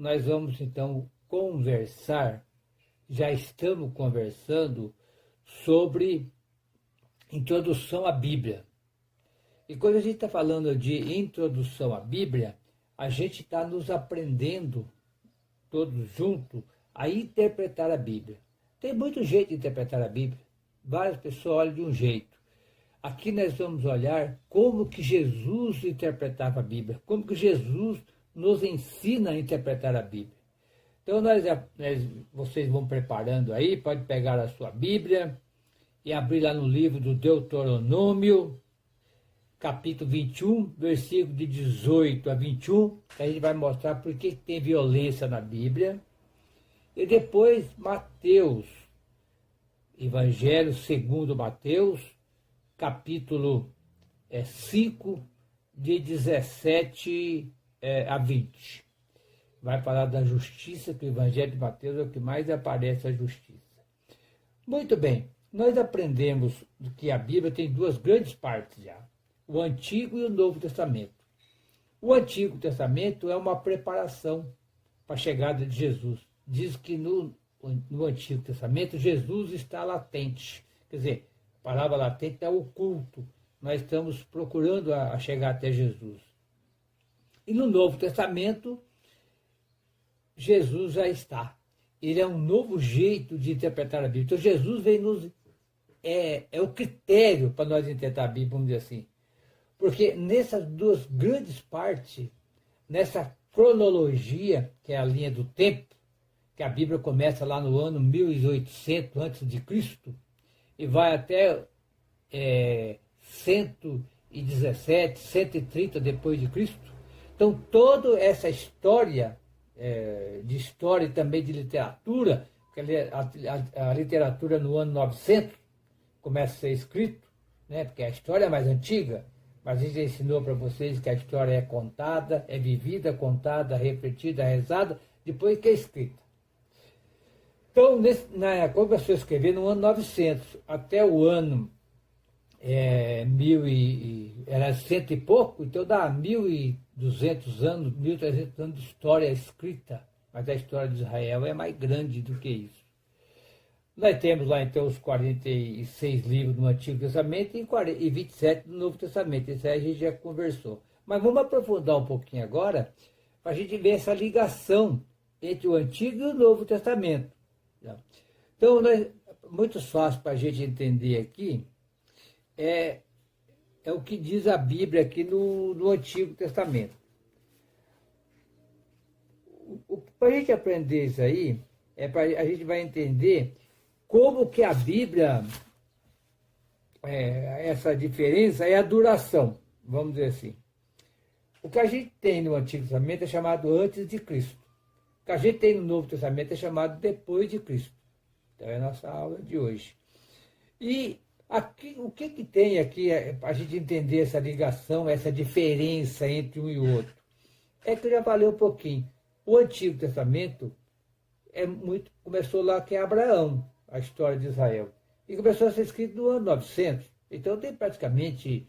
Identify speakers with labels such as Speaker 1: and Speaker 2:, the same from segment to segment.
Speaker 1: nós vamos então conversar, já estamos conversando sobre introdução à Bíblia. E quando a gente está falando de introdução à Bíblia, a gente está nos aprendendo, todos juntos, a interpretar a Bíblia. Tem muito jeito de interpretar a Bíblia. Várias pessoas olham de um jeito. Aqui nós vamos olhar como que Jesus interpretava a Bíblia, como que Jesus nos ensina a interpretar a Bíblia. Então vocês vão preparando aí, pode pegar a sua Bíblia e abrir lá no livro do Deuteronômio, capítulo 21, versículo de 18 a 21, que a gente vai mostrar por que tem violência na Bíblia. E depois Mateus, Evangelho segundo Mateus, capítulo 5, de 17 a 20. Vai falar da justiça, que o Evangelho de Mateus é o que mais aparece a justiça. Muito bem, nós aprendemos que a Bíblia tem duas grandes partes já. O Antigo e o Novo Testamento. O Antigo Testamento é uma preparação para a chegada de Jesus. Diz que no Antigo Testamento Jesus está latente. Quer dizer, a palavra latente é oculto. Nós estamos procurando a chegar até Jesus. E no Novo Testamento, Jesus já está. Ele é um novo jeito de interpretar a Bíblia. Então Jesus vem nos... É o critério para nós interpretar a Bíblia, vamos dizer assim. Porque nessas duas grandes partes, nessa cronologia, que é a linha do tempo, que a Bíblia começa lá no ano 1800 a.C. e vai até 117, 130 depois de Cristo. Então toda essa história, de história e também de literatura, porque a literatura no ano 900 começa a ser escrito, né, porque a história é mais antiga, mas a gente já ensinou para vocês que a história é contada, é vivida, contada, refletida, rezada, depois que é escrita. Então, começou a escrever no ano 900, até o ano 1000 era cento e pouco, então dá 1200 anos, 1300 anos de história escrita, mas a história de Israel é mais grande do que isso. Nós temos lá então os 46 livros do Antigo Testamento e 27 do Novo Testamento. Isso aí a gente já conversou. Mas vamos aprofundar um pouquinho agora para a gente ver essa ligação entre o Antigo e o Novo Testamento. Então, muito fácil para a gente entender aqui é o que diz a Bíblia aqui no Antigo Testamento. Para a gente aprender isso aí, a gente vai entender como que a Bíblia, essa diferença é a duração, vamos dizer assim. O que a gente tem no Antigo Testamento é chamado antes de Cristo. O que a gente tem no Novo Testamento é chamado depois de Cristo. Então é a nossa aula de hoje. E aqui, o que tem aqui para a gente entender essa ligação, essa diferença entre um e o outro? É que eu já falei um pouquinho. O Antigo Testamento começou lá que é Abraão, a história de Israel. E começou a ser escrito no ano 900. Então tem praticamente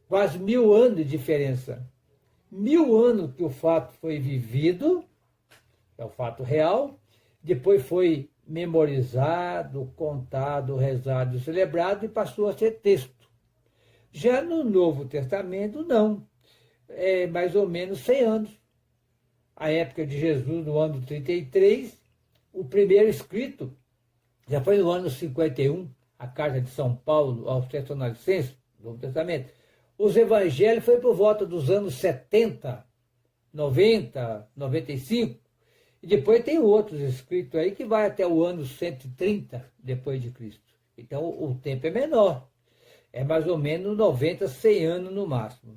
Speaker 1: quase 1000 anos de diferença. 1000 anos que o fato foi vivido, é o fato real, depois foi memorizado, contado, rezado, celebrado e passou a ser texto. Já no Novo Testamento, não. É mais ou menos 100 anos. A época de Jesus, no ano 33, o primeiro escrito já foi no ano 51, a Carta de São Paulo aos Tessalonicenses, do Novo Testamento. Os evangelhos foi por volta dos anos 70, 90, 95, e depois tem outros escritos aí que vai até o ano 130 depois de Cristo. Então o tempo é menor, é mais ou menos 90, 100 anos no máximo.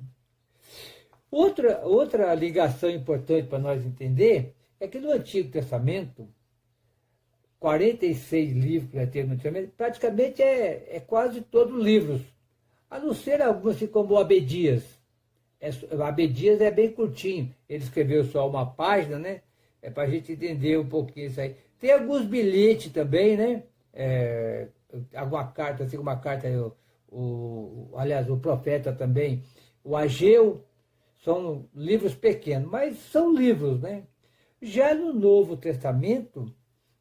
Speaker 1: Outra ligação importante para nós entender é que no Antigo Testamento, 46 livros que vai ter no Antigo Testamento, praticamente é quase todos livros, a não ser alguns assim como o Abdias. O Abdias é bem curtinho, ele escreveu só uma página, né? É para a gente entender um pouquinho isso aí. Tem alguns bilhetes também, né? Alguma carta, assim, uma carta, aliás, o profeta também, o Ageu, são livros pequenos, mas são livros, né? Já no Novo Testamento,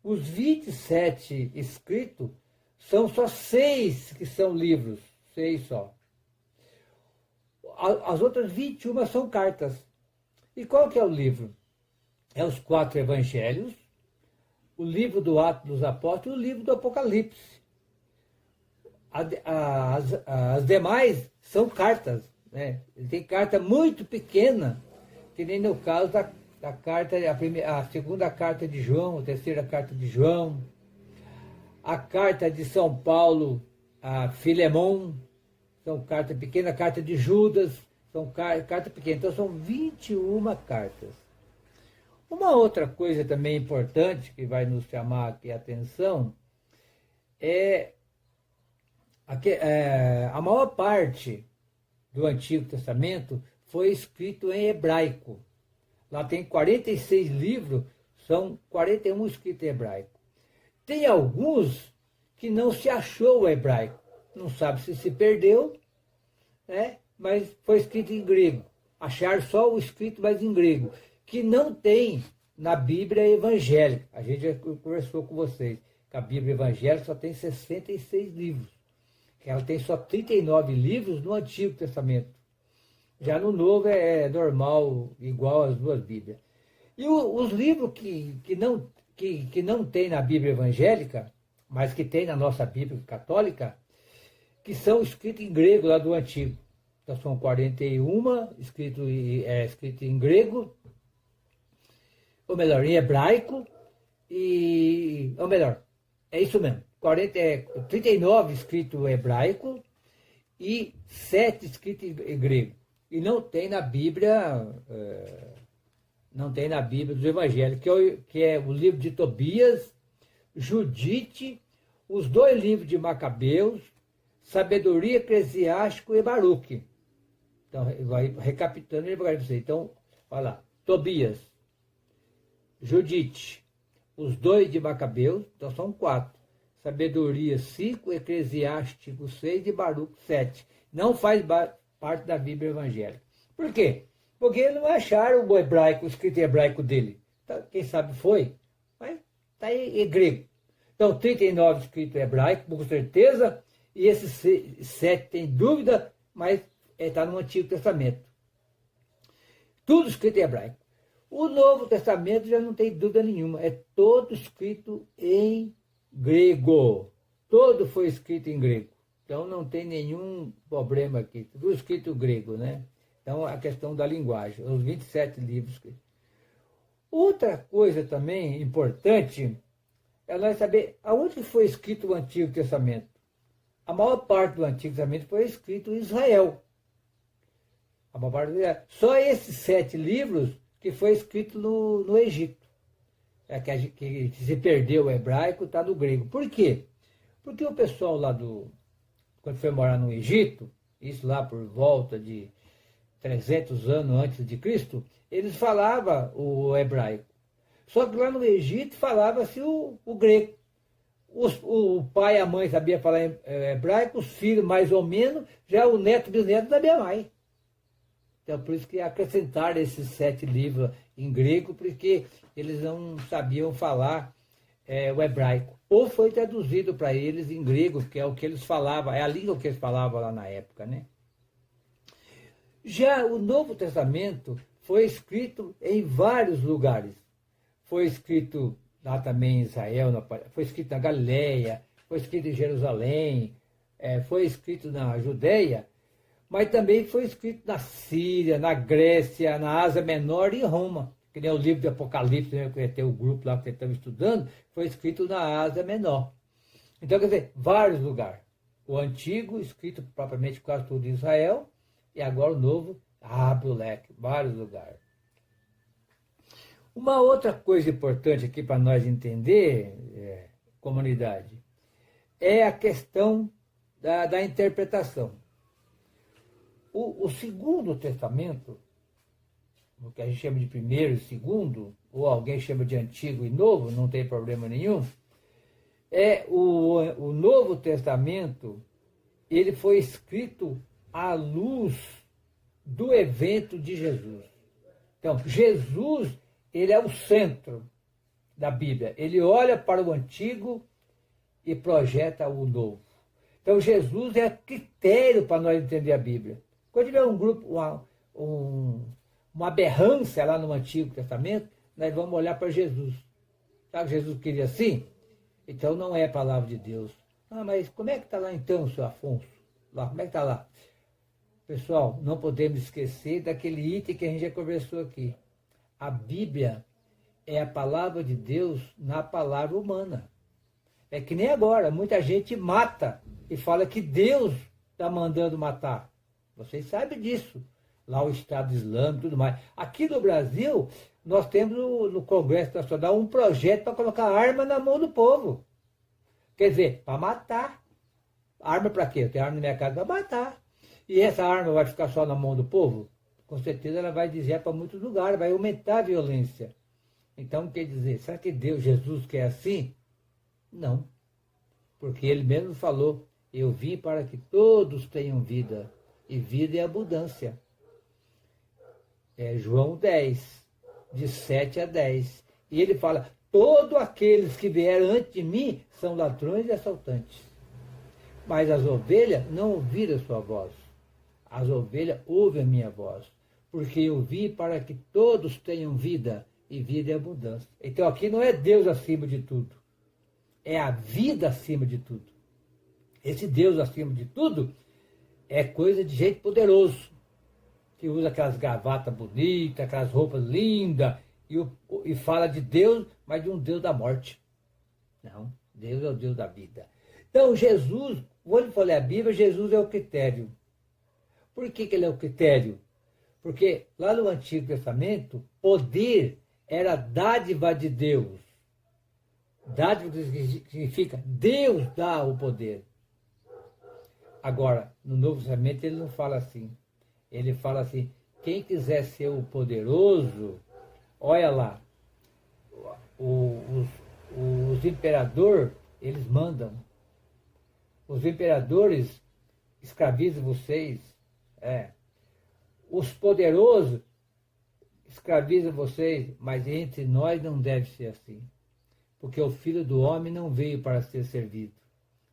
Speaker 1: os 27 escritos são só 6 que são livros, 6 só. As outras 21 são cartas. E qual que é o livro? É os 4 evangelhos, o livro do Atos dos Apóstolos e o livro do Apocalipse. As demais são cartas, né? Tem carta muito pequena, que nem no caso da carta, a segunda carta de João, a terceira carta de João, a carta de São Paulo a Filemon, são carta pequena, a carta de Judas, são carta pequena, então são 21 cartas. Uma outra coisa também importante que vai nos chamar aqui a atenção é a maior parte do Antigo Testamento foi escrito em hebraico. Lá tem 46 livros, são 41 escritos em hebraico. Tem alguns que não se achou o hebraico, não sabe se perdeu, né? Mas foi escrito em grego. Acharam só o escrito, mas em grego, que não tem na Bíblia evangélica. A gente já conversou com vocês que a Bíblia evangélica só tem 66 livros. Ela tem só 39 livros no Antigo Testamento. Já no Novo é normal, igual as duas Bíblias. E os livros que não tem na Bíblia evangélica, mas que tem na nossa Bíblia católica, que são escritos em grego lá do Antigo. Então são 41 escritos em grego, ou melhor, em hebraico, ou melhor, é isso mesmo, 39 escritos em hebraico e 7 escritos em grego. E não tem na Bíblia, dos Evangelhos, que é o livro de Tobias, Judite, os 2 livros de Macabeus, Sabedoria Eclesiástico e Baruque. Então, vai recapitulando devagar para você. Então, olha lá, Tobias, Judite, os 2 de Macabeus, então são 4. Sabedoria 5, Eclesiástico 6 e Baruque 7. Não faz parte da Bíblia evangélica. Por quê? Porque não acharam o hebraico, o escrito em hebraico dele. Então, quem sabe foi, mas está em grego. Então, 39 escrito em hebraico, com certeza, e esses 7 tem dúvida, mas está no Antigo Testamento. Tudo escrito em hebraico. O Novo Testamento já não tem dúvida nenhuma, é todo escrito em grego. Todo foi escrito em grego. Então não tem nenhum problema aqui. Tudo escrito em grego, né? Então a questão da linguagem, os 27 livros. Outra coisa também importante é nós saber aonde foi escrito o Antigo Testamento. A maior parte do Antigo Testamento foi escrito em Israel. A maior parte só esses 7 livros que foi escrito no Egito. Que se perdeu o hebraico, está no grego. Por quê? Porque o pessoal lá quando foi morar no Egito, isso lá por volta de 300 anos antes de Cristo, eles falavam o hebraico. Só que lá no Egito falava-se o grego. O pai e a mãe sabiam falar hebraico, os filhos mais ou menos, já o neto e bisneto sabia mais. Então, por isso que acrescentaram esses 7 livros em grego, porque eles não sabiam falar o hebraico. Ou foi traduzido para eles em grego, que é o que eles falavam, é a língua que eles falavam lá na época, né? Já o Novo Testamento foi escrito em vários lugares. Foi escrito lá também em Israel, foi escrito na Galileia, foi escrito em Jerusalém, foi escrito na Judeia, mas também foi escrito na Síria, na Grécia, na Ásia Menor e em Roma. Que nem o livro de Apocalipse, né, que tem o grupo lá que estamos estudando, foi escrito na Ásia Menor. Então, quer dizer, vários lugares. O antigo, escrito propriamente quase tudo em Israel, e agora o novo abre o leque, vários lugares. Uma outra coisa importante aqui para nós entender, comunidade, é a questão da interpretação. O Segundo Testamento, o que a gente chama de primeiro e segundo, ou alguém chama de antigo e novo, não tem problema nenhum, o Novo Testamento, ele foi escrito à luz do evento de Jesus. Então, Jesus ele é o centro da Bíblia. Ele olha para o antigo e projeta o novo. Então Jesus é critério para nós entender a Bíblia. Quando tiver um grupo, uma aberrância lá no Antigo Testamento, nós vamos olhar para Jesus. Sabe que Jesus queria assim? Então não é a palavra de Deus. Ah, mas como é que está lá então, seu Afonso? Lá, como é que está lá? Pessoal, não podemos esquecer daquele item que a gente já conversou aqui. A Bíblia é a palavra de Deus na palavra humana. É que nem agora, muita gente mata e fala que Deus está mandando matar. Vocês sabem disso. Lá o Estado Islâmico e tudo mais. Aqui no Brasil, nós temos no Congresso Nacional um projeto para colocar arma na mão do povo. Quer dizer, para matar. Arma para quê? Eu tenho arma na minha casa para matar. E essa arma vai ficar só na mão do povo? Com certeza ela vai dizer para muitos lugares, vai aumentar a violência. Então, quer dizer, será que Deus, Jesus, quer assim? Não. Porque ele mesmo falou, eu vim para que todos tenham vida, e vida é abundância. É João 10, de 7 a 10. E ele fala, todos aqueles que vieram antes de mim são ladrões e assaltantes. Mas as ovelhas não ouviram a sua voz. As ovelhas ouvem a minha voz. Porque eu vim para que todos tenham vida, e vida é abundância. Então aqui não é Deus acima de tudo. É a vida acima de tudo. Esse Deus acima de tudo é coisa de gente poderoso, que usa aquelas gravatas bonitas, aquelas roupas lindas, e fala de Deus, mas de um Deus da morte. Não, Deus é o Deus da vida. Então Jesus, quando eu falei a Bíblia, Jesus é o critério. Por que ele é o critério? Porque lá no Antigo Testamento, poder era dádiva de Deus. Dádiva significa Deus dá o poder. Agora, no Novo Testamento ele não fala assim. Ele fala assim, quem quiser ser o poderoso, olha lá, os imperadores, eles mandam. Os imperadores escravizam vocês. Os poderosos escravizam vocês, mas entre nós não deve ser assim. Porque o Filho do Homem não veio para ser servido.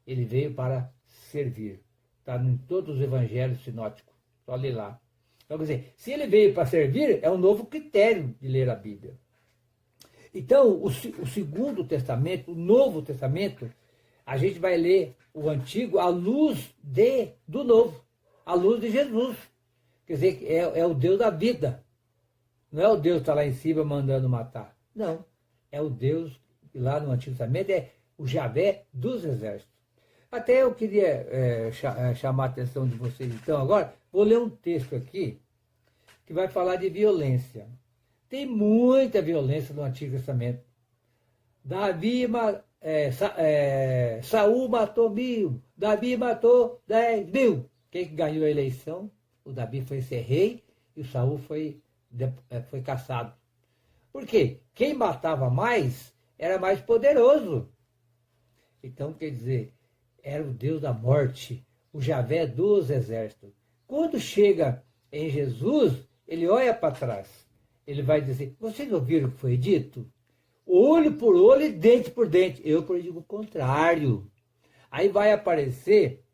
Speaker 1: Ele veio para servir. Está em todos os evangelhos sinóticos. Só ler lá. Então, quer dizer, se ele veio para servir, é um novo critério de ler a Bíblia. Então, o Segundo Testamento, o Novo Testamento, a gente vai ler o Antigo à luz do Novo, à luz de Jesus. Quer dizer, é o Deus da vida. Não é o Deus que está lá em cima mandando matar. Não. É o Deus que lá no Antigo Testamento é o Javé dos exércitos. Até eu queria chamar a atenção de vocês, então, agora, vou ler um texto aqui que vai falar de violência. Tem muita violência no Antigo Testamento. Saul matou 1000, Davi matou 10.000. Quem que ganhou a eleição? O Davi foi ser rei e o Saul foi caçado. Por quê? Quem matava mais era mais poderoso. Então, quer dizer, era o Deus da morte, o Javé dos exércitos. Quando chega em Jesus, ele olha para trás. Ele vai dizer, vocês ouviram o que foi dito? Olho por olho e dente por dente. Eu digo o contrário. Aí vai aparecer,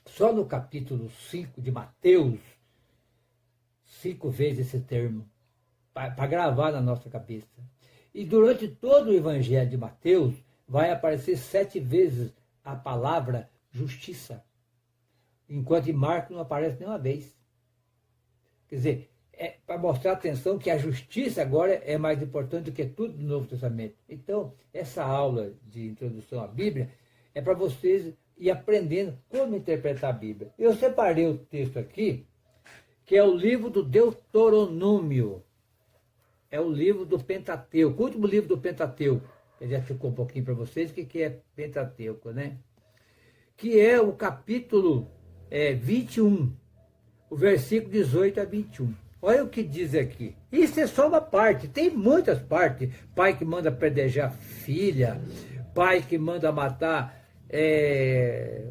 Speaker 1: só no capítulo 5 de Mateus, 5 vezes esse termo, para gravar na nossa cabeça. E durante todo o evangelho de Mateus, vai aparecer 7 vezes a palavra justiça, enquanto em Marcos não aparece nenhuma vez. Quer dizer, para mostrar a atenção que a justiça agora é mais importante do que tudo do Novo Testamento. Então, essa aula de introdução à Bíblia é para vocês ir aprendendo como interpretar a Bíblia. Eu separei o texto aqui, que é o livro do Deuteronômio. É o livro do Pentateuco, o último livro do Pentateuco. Eu já ficou um pouquinho para vocês o que é Pentateuco, né? Que é o capítulo 21, o versículo 18 a 21. Olha o que diz aqui. Isso é só uma parte, tem muitas partes. Pai que manda pedejar filha, pai que manda matar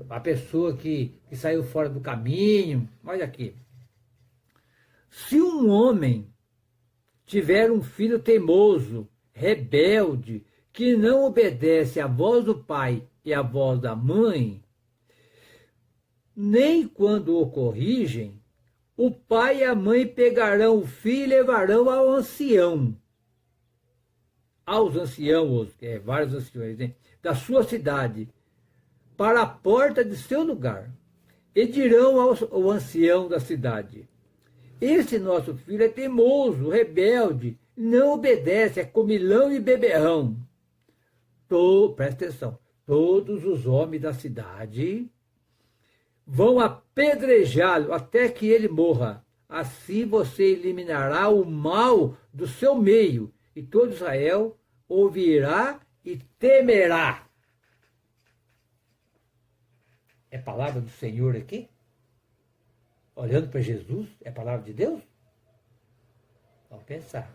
Speaker 1: a pessoa que saiu fora do caminho. Olha aqui. Se um homem tiver um filho teimoso, rebelde, que não obedece à voz do pai e à voz da mãe, nem quando o corrigem, o pai e a mãe pegarão o filho e levarão ao ancião, aos anciãos, vários anciões, né, da sua cidade, para a porta de seu lugar, e dirão ao ancião da cidade: esse nosso filho é teimoso, rebelde, não obedece, é comilão e beberrão. Presta atenção, todos os homens da cidade vão apedrejá-lo até que ele morra. Assim você eliminará o mal do seu meio, e todo Israel ouvirá e temerá. É palavra do Senhor aqui? Olhando para Jesus, é palavra de Deus? Vamos pensar.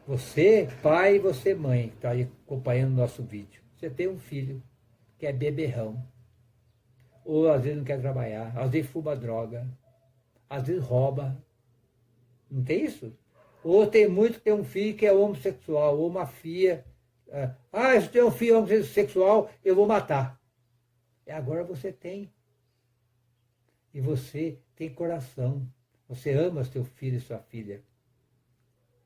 Speaker 1: Você, pai, e você, mãe, que está aí acompanhando o nosso vídeo, você tem um filho que é beberrão, ou às vezes não quer trabalhar, às vezes fuma droga, às vezes rouba. Não tem isso? Ou tem muito que tem um filho que é homossexual, ou uma filha. Se eu tenho um filho homossexual, eu vou matar. E agora você tem. E você tem coração. Você ama seu filho e sua filha.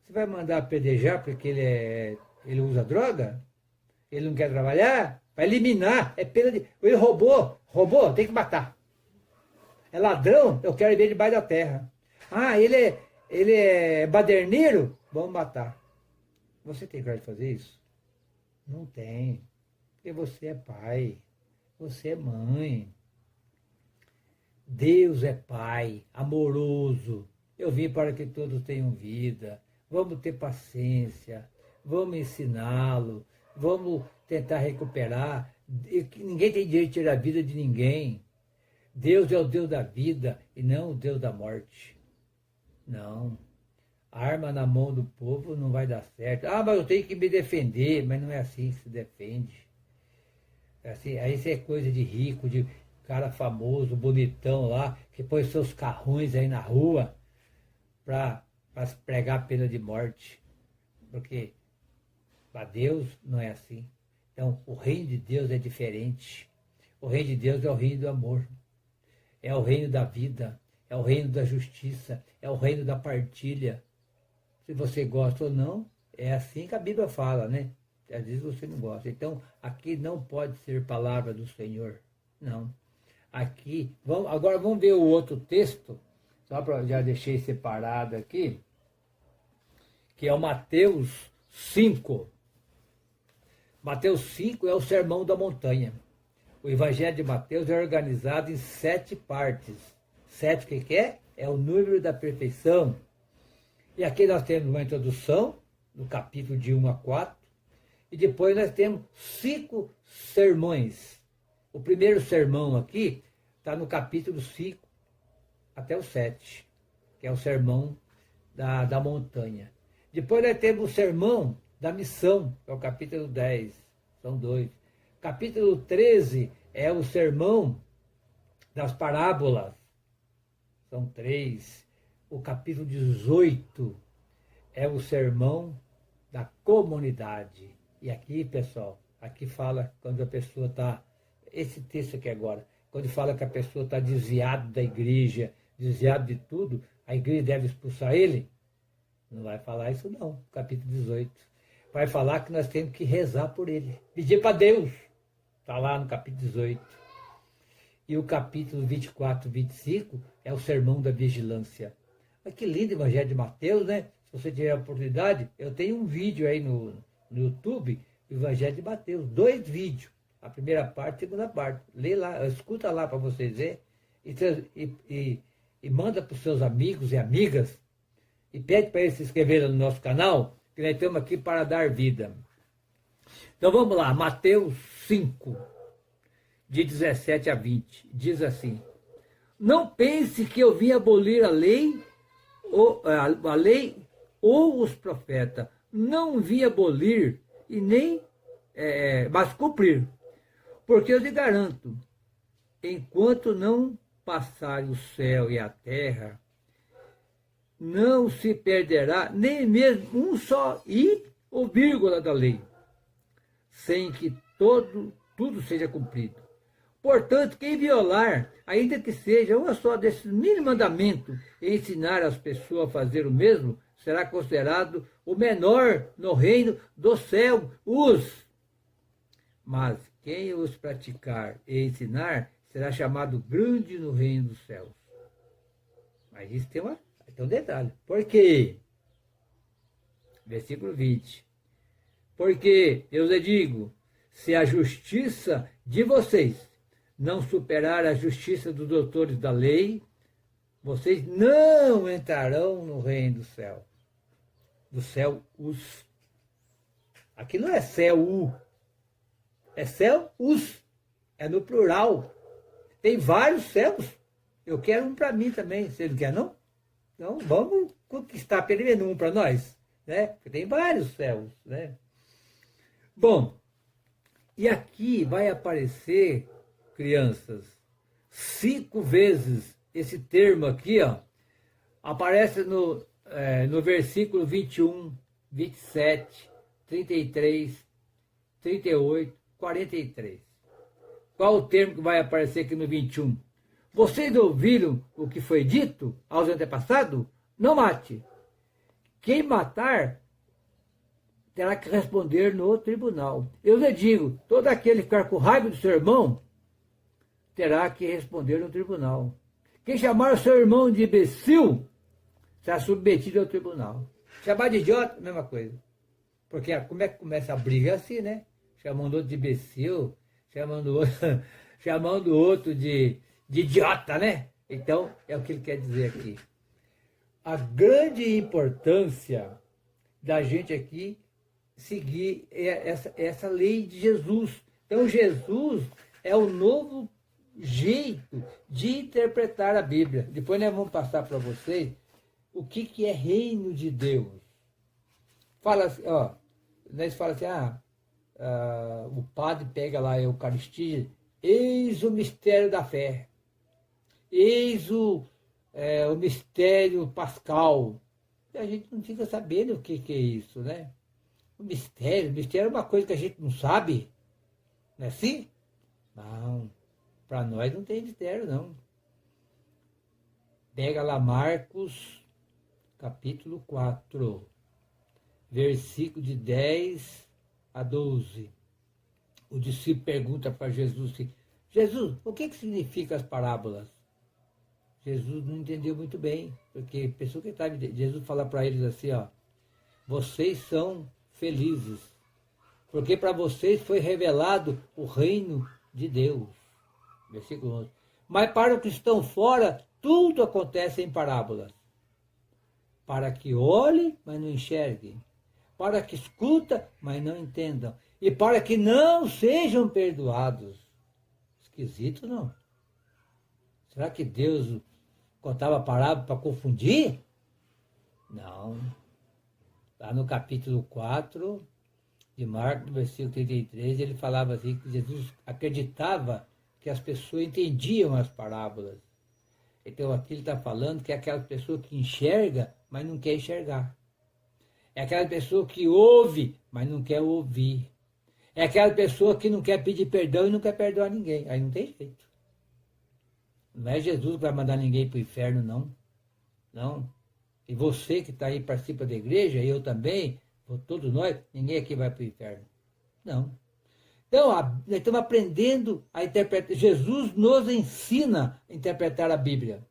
Speaker 1: Você vai mandar apedrejar porque ele usa droga? Ele não quer trabalhar? Vai eliminar. É pena de. Ele roubou, tem que matar. É ladrão, eu quero ver ele debaixo da terra. Ele é baderneiro? Vamos matar. Você tem coragem de fazer isso? Não tem. Porque você é pai. Você é mãe. Deus é pai, amoroso. Eu vim para que todos tenham vida. Vamos ter paciência. Vamos ensiná-lo. Vamos tentar recuperar. Ninguém tem direito de tirar a vida de ninguém. Deus é o Deus da vida e não o Deus da morte. Não. Arma na mão do povo não vai dar certo. Mas eu tenho que me defender. Mas não é assim que se defende. É assim, aí isso é coisa de rico, de cara famoso, bonitão lá, que põe seus carrões aí na rua para pregar a pena de morte. Porque para Deus não é assim. Então, o reino de Deus é diferente. O reino de Deus é o reino do amor. É o reino da vida. É o reino da justiça. É o reino da partilha. Se você gosta ou não, é assim que a Bíblia fala, né? Às vezes você não gosta. Então, aqui não pode ser palavra do Senhor. Não. Aqui, agora vamos ver o outro texto. Só para já deixei separado aqui. Que é o Mateus 5. Mateus 5 é o Sermão da Montanha. O Evangelho de Mateus é organizado em 7 partes. 7 o que é? É o número da perfeição. E aqui nós temos uma introdução, no capítulo de 1 a 4. E depois nós temos 5 sermões. O primeiro sermão aqui está no capítulo 5 até o 7, que é o sermão da montanha. Depois nós temos o sermão da missão, que é o capítulo 10, são 2. Capítulo 13 é o sermão das parábolas, são 3. O capítulo 18 é o sermão da comunidade. E aqui, pessoal, aqui fala quando a pessoa está, esse texto aqui agora, quando fala que a pessoa está desviada da igreja, desviada de tudo, a igreja deve expulsar ele? Não vai falar isso não, capítulo 18. Vai falar que nós temos que rezar por ele, pedir para Deus. Está lá no capítulo 18. E o capítulo 24, 25 é o sermão da vigilância. Mas que lindo o Evangelho de Mateus, né? Se você tiver a oportunidade, eu tenho um vídeo aí no YouTube, o Evangelho de Mateus, 2 vídeos. A primeira parte e a segunda parte. Lê lá, escuta lá para vocês verem. E manda para os seus amigos e amigas. E pede para eles se inscreverem no nosso canal, que nós estamos aqui para dar vida. Então vamos lá, Mateus 5, de 17 a 20. Diz assim: não pense que eu vim abolir a lei ou os profetas. Não vim abolir e nem mas cumprir. Porque eu lhe garanto, enquanto não passarem o céu e a terra, não se perderá nem mesmo um só i ou vírgula da lei, sem que tudo seja cumprido. Portanto, quem violar, ainda que seja uma só desses mínimos mandamentos, e ensinar as pessoas a fazer o mesmo, será considerado o menor no reino do céu. Mas quem os praticar e ensinar, será chamado grande no reino dos céus. Mas isso tem um detalhe. Por quê? Versículo 20. Porque, eu lhe digo, se a justiça de vocês não superar a justiça dos doutores da lei, vocês não entrarão no reino do céu. Do céu, Aqui não é céu, é céu, é no plural. Tem vários céus. Eu quero um para mim também. Você não quer, não? Então, vamos conquistar pelo menos um para nós. Né? Porque tem vários céus. Né? Bom, e aqui vai aparecer, crianças, 5 vezes esse termo aqui, ó, aparece no versículo 21, 27, 33, 38, 43. Qual o termo que vai aparecer aqui no 21? Vocês ouviram o que foi dito aos antepassados? Não mate. Quem matar terá que responder no tribunal. Eu lhe digo, todo aquele que ficar com raiva do seu irmão terá que responder no tribunal. Quem chamar o seu irmão de imbecil será submetido ao tribunal. Chamar de idiota, mesma coisa. Porque como é que começa a briga assim, né? Chamando outro de imbecil, chamando outro de idiota, né? Então, é o que ele quer dizer aqui. A grande importância da gente aqui seguir essa lei de Jesus. Então, Jesus é o novo jeito de interpretar a Bíblia. Depois nós vamos passar para vocês o que é reino de Deus. Fala assim, ó, nós falamos assim, o padre pega lá a Eucaristia, eis o mistério da fé, eis o mistério pascal. E a gente não fica sabendo o que é isso, né? O mistério é uma coisa que a gente não sabe, não é assim? Não, para nós não tem mistério, não. Pega lá Marcos, capítulo 4, versículo de 10 a 12. O discípulo pergunta para Jesus assim, Jesus, o que significam as parábolas? Jesus não entendeu muito bem, porque pensou que estava... Jesus fala para eles assim, ó, vocês são felizes, porque para vocês foi revelado o reino de Deus. Versículo 11. Mas para os que estão fora, tudo acontece em parábolas. Para que olhem, mas não enxerguem. Para que escutem, mas não entendam. E para que não sejam perdoados. Esquisito, não? Será que Deus contava parábola para confundir? Não. Lá no capítulo 4 de Marcos, no versículo 33, ele falava assim que Jesus acreditava que as pessoas entendiam as parábolas. Então aqui ele está falando que é aquela pessoa que enxerga, mas não quer enxergar. É aquela pessoa que ouve, mas não quer ouvir. É aquela pessoa que não quer pedir perdão e não quer perdoar ninguém. Aí não tem jeito. Não é Jesus que vai mandar ninguém para o inferno, não. Não. E você que está aí, participa da igreja, eu também, todos nós, ninguém aqui vai para o inferno. Não. Então, nós estamos aprendendo a interpretar. Jesus nos ensina a interpretar a Bíblia.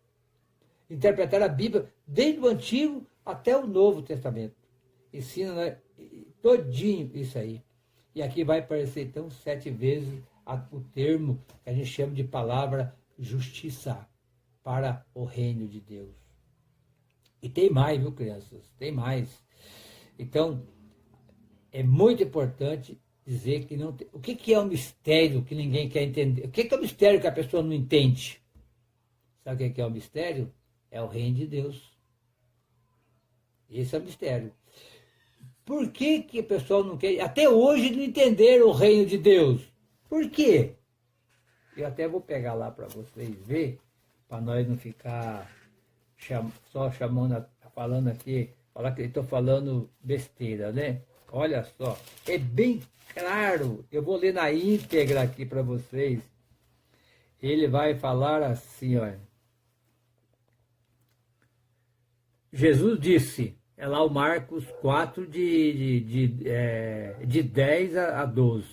Speaker 1: Interpretar a Bíblia desde o Antigo até o Novo Testamento. Ensina todinho isso aí. E aqui vai aparecer, então, 7 vezes o termo que a gente chama de palavra justiça para o reino de Deus. E tem mais, viu, crianças? Tem mais. Então, é muito importante dizer que não tem... O que é um mistério que ninguém quer entender? O que é um mistério que a pessoa não entende? Sabe o que é um mistério? É o reino de Deus. Esse é o mistério. Por que o pessoal não quer... Até hoje não entenderam o reino de Deus. Por quê? Eu até vou pegar lá para vocês verem, para nós não ficar só chamando falando aqui, falar que eu estou falando besteira, né? Olha só, é bem claro, eu vou ler na íntegra aqui para vocês. Ele vai falar assim, olha. Jesus disse, é lá o Marcos 4, de 10 a 12.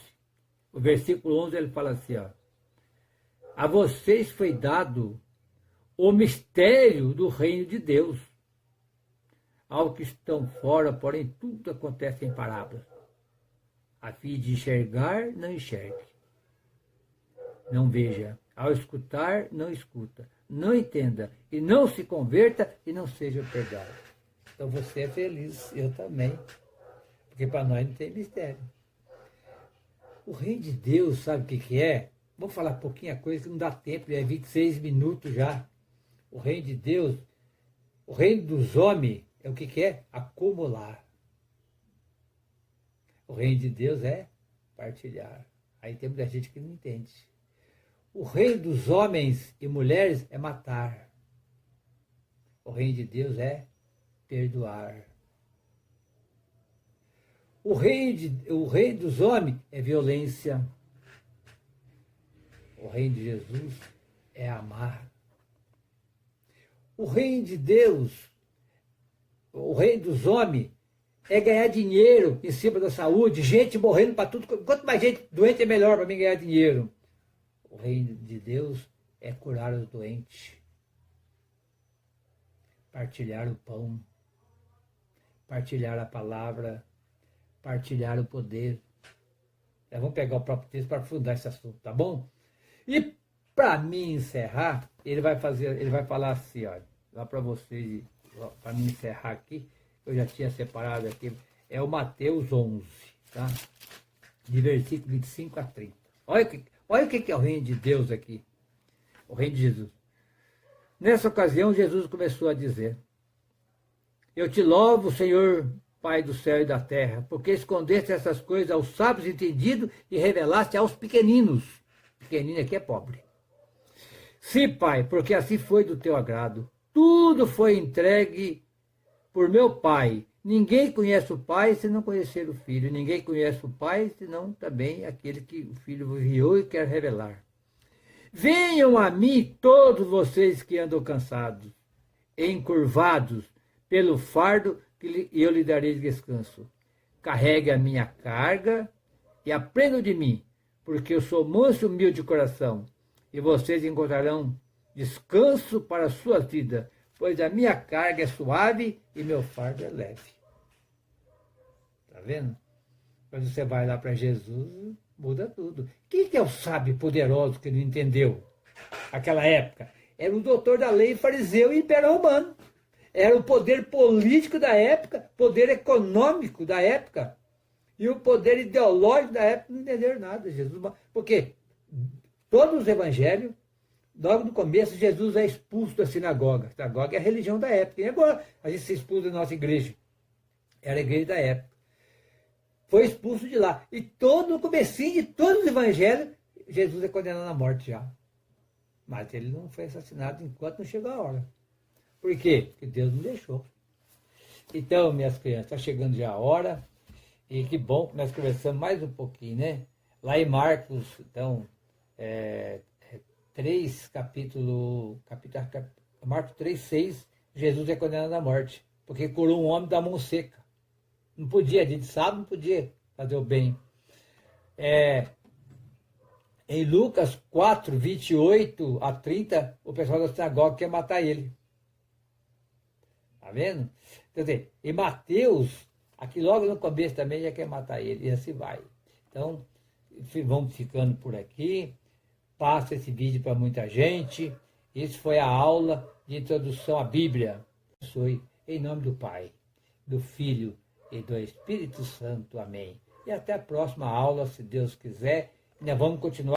Speaker 1: O versículo 11 ele fala assim, ó. A vocês foi dado o mistério do reino de Deus. Ao que estão fora, porém, tudo acontece em parábolas. A fim de enxergar, não enxergue. Não veja. Ao escutar, não escuta. Não entenda. E não se converta e não seja pegado. Então você é feliz, eu também. Porque para nós não tem mistério. O reino de Deus, sabe o que é? Vou falar pouquinha coisa que não dá tempo, é 26 minutos já. O reino de Deus, o reino dos homens, é o que é? Acumular. O reino de Deus é partilhar. Aí tem muita gente que não entende. O reino dos homens e mulheres é matar. O reino de Deus é perdoar. O reino dos homens é violência. O reino de Jesus é amar. O reino de Deus, o reino dos homens, é ganhar dinheiro em cima da saúde, gente morrendo para tudo. Quanto mais gente doente é melhor para mim ganhar dinheiro. O reino de Deus é curar os doentes, partilhar o pão, partilhar a palavra, partilhar o poder. Vamos pegar o próprio texto para aprofundar esse assunto, tá bom? E para mim encerrar, ele vai falar assim, olha, lá para vocês, para mim encerrar aqui, eu já tinha separado aqui, é o Mateus 11, tá? De versículo 25 a 30. Olha o que é o reino de Deus aqui, o reino de Jesus. Nessa ocasião, Jesus começou a dizer, eu te louvo, Senhor, Pai do céu e da terra, porque escondeste essas coisas aos sábios entendidos e revelaste aos pequeninos. Pequenino aqui é pobre. Sim, Pai, porque assim foi do teu agrado. Tudo foi entregue por meu Pai. Ninguém conhece o Pai se não conhecer o Filho. Ninguém conhece o Pai senão também aquele que o Filho enviou e quer revelar. Venham a mim todos vocês que andam cansados, encurvados pelo fardo, e eu lhe darei descanso. Carregue a minha carga e aprendam de mim, porque eu sou manso e humilde de coração, e vocês encontrarão descanso para a sua vida, pois a minha carga é suave e meu fardo é leve. Tá vendo? Quando você vai lá para Jesus, muda tudo. Quem que é o sábio poderoso que não entendeu? Aquela época. Era o doutor da lei, fariseu e império romano. Era o poder político da época, poder econômico da época. E o poder ideológico da época não entenderam nada. Jesus, porque todos os evangelhos, logo no começo, Jesus é expulso da sinagoga. A sinagoga é a religião da época. E agora a gente se expulsa da nossa igreja. Era a igreja da época. Foi expulso de lá. E no comecinho de todos os evangelhos, Jesus é condenado à morte já. Mas ele não foi assassinado enquanto não chegou a hora. Por quê? Porque Deus não deixou. Então, minhas crianças, está chegando já a hora. E que bom que nós conversamos mais um pouquinho, né? Lá em Marcos, então, 3, Marcos 3, 6, Jesus é condenado à morte, porque curou um homem da mão seca. Não podia, dia de sábado, não podia fazer o bem. Em Lucas 4, 28 a 30, o pessoal da sinagoga quer matar ele. Tá vendo? Quer dizer, em Mateus, aqui logo no começo também já quer matar ele, e assim vai. Então, vamos ficando por aqui. Passa esse vídeo para muita gente. Isso foi a aula de introdução à Bíblia. Abençoe em nome do Pai, do Filho e do Espírito Santo. Amém. E até a próxima aula, se Deus quiser. Ainda vamos continuar.